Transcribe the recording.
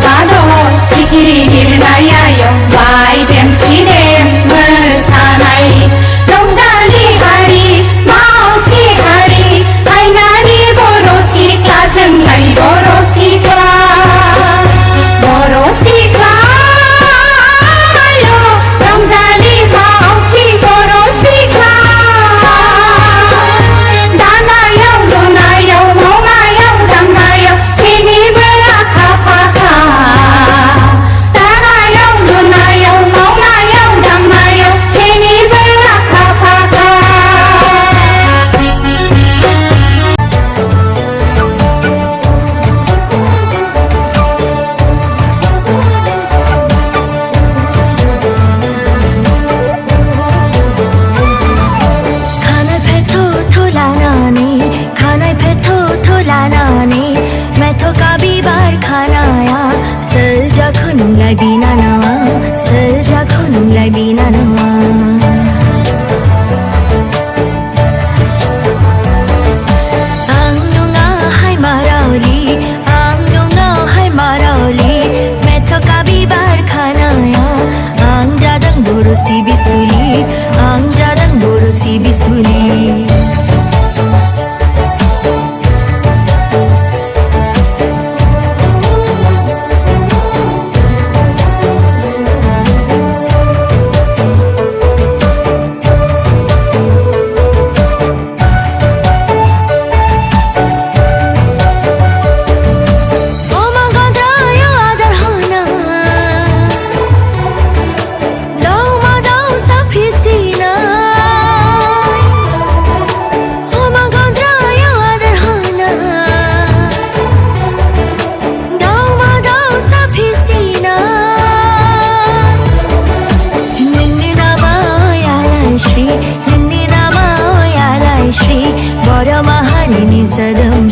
바로 지키리 길나야요 와이댐 시댐 물사나이 롱자리 가리 마오치 가리 아이나리 보로시 까증나이 보로시가 보로시가 롱자리 마오치 보로시가 나나요 누나요 몽아요 장나요 진입을 아카파카 나나요 누나요 몽아요 장나요 진입을 아카파카 खाना पे थो लाना नहीं खाना पे थो लाना नहीं मैं तो कभी बार खाना आया सजा खुनुम लाई बिना नवा सजा खुनुम लाई बिना नवा आंगनुंगा हाय मारावली आंगनुंगा हाय मारावली मैं तो कभी बार खाना आया आंग जादंग बोरोसी बिसुली आंग जादंग बोरोसी बिसुली श्री बरमहारिणी सदम